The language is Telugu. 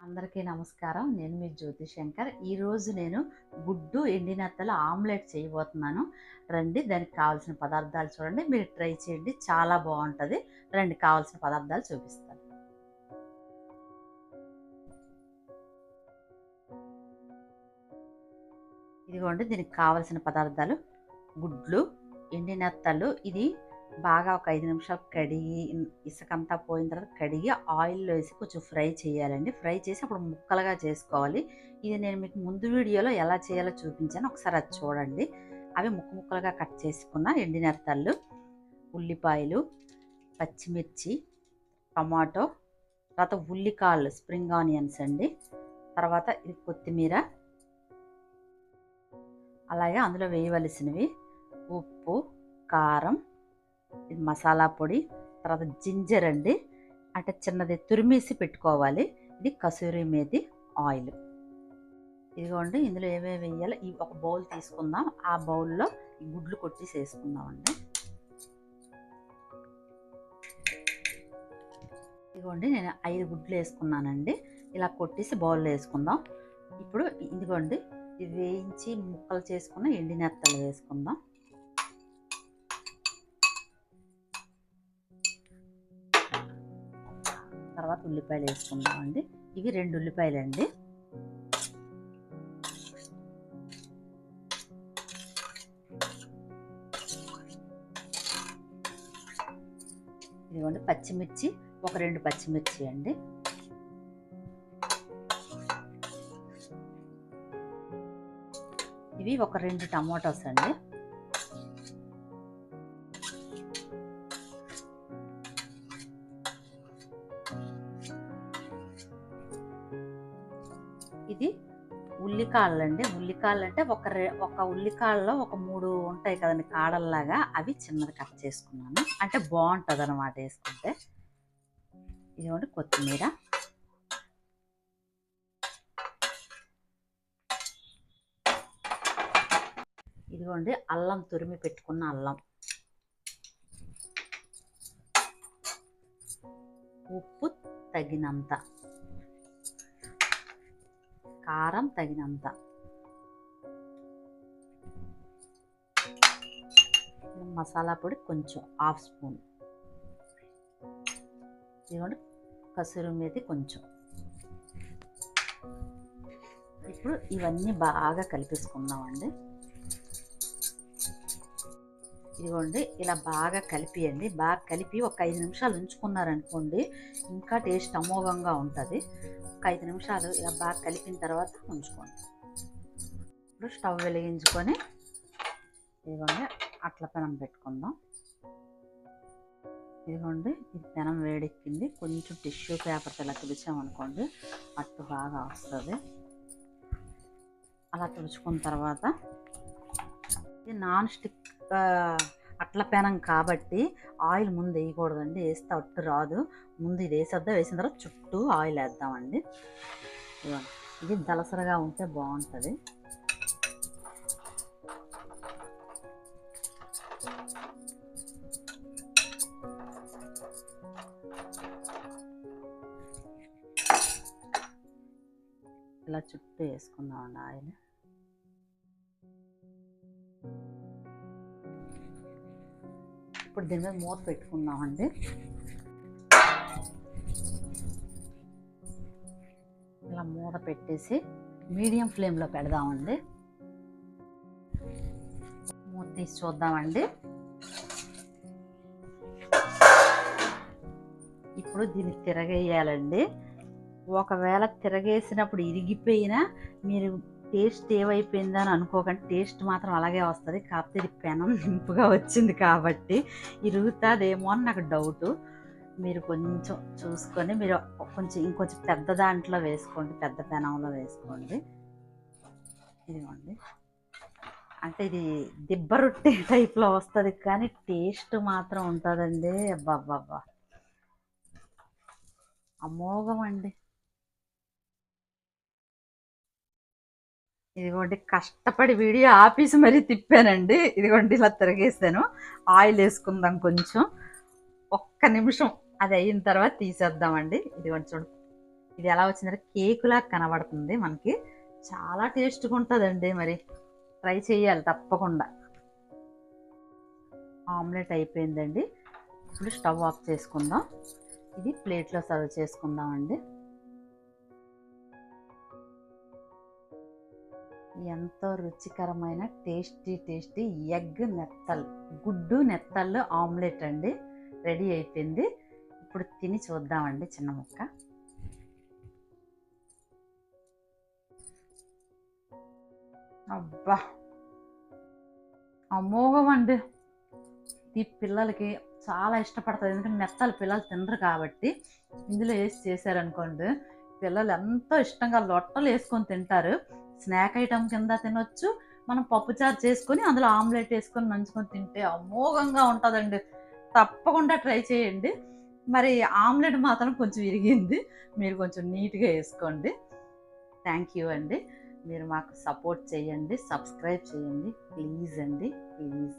అందరికీ నమస్కారం. నేను మీ జ్యోతి శంకర్. ఈరోజు నేను గుడ్డు ఎండినత్తలు ఆమ్లెట్ చేయబోతున్నాను. రండి, దానికి కావాల్సిన పదార్థాలు చూడండి. మీరు ట్రై చేయండి, చాలా బాగుంటుంది. రండి, కావాల్సిన పదార్థాలు చూపిస్తాను. ఇదిగోండి, దీనికి కావాల్సిన పదార్థాలు: గుడ్లు, ఎండినత్తలు. ఇది బాగా ఒక 5 నిమిషాలు కడిగి, ఇసుకంతా పోయిన తర్వాత కడిగి ఆయిల్లో వేసి కొంచెం ఫ్రై చేయాలండి. ఫ్రై చేసి అప్పుడు ముక్కలుగా చేసుకోవాలి. ఇది నేను మీకు ముందు వీడియోలో ఎలా చేయాలో చూపించాను, ఒకసారి అది చూడండి. అవి ముక్కలుగా కట్ చేసుకున్న ఎండినత్తలు, ఉల్లిపాయలు, పచ్చిమిర్చి, టమాటో, తర్వాత ఉల్లికాళ్ళు, స్ప్రింగ్ ఆనియన్స్ అండి. తర్వాత ఇది కొత్తిమీర, అలాగే అందులో వేయవలసినవి ఉప్పు, కారం, ఇది మసాలా పొడి, తర్వాత జింజర్ అండి, అంటే చిన్నది తురిమేసి పెట్టుకోవాలి. ఇది కసూరి మేతి, ఆయిల్. ఇదిగోండి, ఇందులో ఏమేమి వేయాలో ఈ ఒక బౌల్ తీసుకుందాం. ఆ బౌల్లో ఈ గుడ్లు కొట్టేసి వేసుకుందామండి. ఇదిగోండి, నేను 5 గుడ్లు వేసుకున్నానండి. ఇలా కొట్టేసి బౌల్లో వేసుకుందాం. ఇప్పుడు ఇదిగోండి, ఇది వేయించి ముక్కలు చేసుకున్న ఎండినత్తలు వేసుకుందాం. తర్వాత ఉల్లిపాయలు వేసుకుందామండి. ఇవి 2 ఉల్లిపాయలు అండి. ఇదిగోండి, పచ్చిమిర్చి ఒక 2 పచ్చిమిర్చి అండి. ఇవి ఒక 2 టమాటోస్ అండి. ఇది ఉల్లికాళ్ళు అండి. ఉల్లికాళ్ళు అంటే ఒక ఉల్లికాళ్ళలో ఒక 3 ఉంటాయి కదండి కాడల్లాగా, అవి చిన్నది కట్ చేసుకున్నాను. అంటే బాగుంటుంది అన్నమాట వేసుకుంటే. ఇదిగోండి, కొత్తిమీర, ఇదిగోండి అల్లం, తురిమి పెట్టుకున్న అల్లం, ఉప్పు తగినంత, కారం తగినంత, మసాలా పొడి కొంచెం 1/2 స్పూన్, ఇదిగోండి కసూరి మేతి కొంచెం. ఇప్పుడు ఇవన్నీ బాగా కలిపేసుకుందామండి. ఇదిగోండి, ఇలా బాగా కలిపియండి. బాగా కలిపి ఒక 5 నిమిషాలు ఉంచుకున్నారనుకోండి, ఇంకా టేస్ట్ అమోఘంగా ఉంటుంది. ఒక 5 నిమిషాలు ఇలా బాగా కలిపిన తర్వాత ఉంచుకోండి. ఇప్పుడు స్టవ్ వెలిగించుకొని ఇదిగోండి అట్ల పెనం పెట్టుకుందాం. ఇదిగోండి, ఇది పెనం వేడెక్కింది. కొంచెం టిష్యూ పేపర్ ఇలా తుడిచామనుకోండి, అట్టు బాగా వస్తుంది. అలా తుడుచుకున్న తర్వాత, ఇది నాన్ స్టిక్ అట్ల పెనం కాబట్టి ఆయిల్ ముందు వేయకూడదండి. వేస్తే అట్టు రాదు. ముందు ఇది వేసేద్దాం. వేసిన తర్వాత చుట్టూ ఆయిల్ వేద్దామండి. ఇది దలసరగా ఉంటే బాగుంటుంది. ఇలా చుట్టూ వేసుకుందామండి ఆయిల్. ఇప్పుడు దీని మీద మూత పెట్టుకుందామండి. ఇలా మూత పెట్టేసి మీడియం ఫ్లేమ్లో పెడదామండి. మూత తీసి చూద్దామండి. ఇప్పుడు దీన్ని తిరగేయాలండి. ఒకవేళ తిరగేసినప్పుడు ఇరిగిపోయినా మీరు టేస్ట్ ఏమైపోయిందని అనుకోకండి. టేస్ట్ మాత్రం అలాగే వస్తుంది. కాకపోతే ఇది పెనం నింపుగా వచ్చింది కాబట్టి ఇరుగుతుందేమో అని నాకు డౌటు. మీరు కొంచెం చూసుకొని మీరు ఇంకొంచెం పెద్ద దాంట్లో వేసుకోండి, పెద్ద పెనంలో వేసుకోండి. ఇదిగోండి, అంటే ఇది దిబ్బ రొట్టె టైప్లో వస్తుంది, కానీ టేస్ట్ మాత్రం ఉంటుందండి. అబ్బాబ్బాబ్బా, అమోఘం అండి. ఇదిగోండి, కష్టపడి వీడియో ఆపేసి మరీ తిప్పానండి. ఇదిగోండి, ఇలా తిరగేసాను. ఆయిల్ వేసుకుందాం కొంచెం. ఒక్క నిమిషం అది అయిన తర్వాత తీసేద్దామండి. ఇదిగోండి చూడు, ఇది ఎలా వచ్చిందంటే కేకులా కనబడుతుంది మనకి. చాలా టేస్ట్గా ఉంటుందండి. మరి ట్రై చేయాలి తప్పకుండా. ఆమ్లెట్ అయిపోయిందండి. ఇప్పుడు స్టవ్ ఆఫ్ చేసుకుందాం. ఇది ప్లేట్లో సర్వ్ చేసుకుందామండి. ఎంతో రుచికరమైన టేస్టీ ఎగ్ నెత్తల్, గుడ్డు నెత్తళ్ళు ఆమ్లెట్ అండి రెడీ అయిపోయింది. ఇప్పుడు తిని చూద్దామండి చిన్న ముక్క. అబ్బా అమోఘం అండి. ఈ పిల్లలకి చాలా ఇష్టపడతారు, ఎందుకంటే మెత్తలు పిల్లలు తినరు కాబట్టి ఇందులో వేసి చేశారనుకోండి పిల్లలు ఎంతో ఇష్టంగా లొట్టలు వేసుకొని తింటారు. స్నాక్ ఐటమ్ కింద తినొచ్చు, మనం పప్పుచారు చేసుకొని అందులో ఆమ్లెట్ వేసుకొని నంచుకొని తింటే అమోఘంగా ఉంటుందండి. తప్పకుండా ట్రై చేయండి. మరి ఆమ్లెట్ మాత్రం కొంచెం విరిగింది, మీరు కొంచెం నీట్గా వేసుకోండి. థ్యాంక్ యూ అండి. మీరు మాకు సపోర్ట్ చేయండి, సబ్స్క్రైబ్ చేయండి ప్లీజ్ అండి, ప్లీజ్.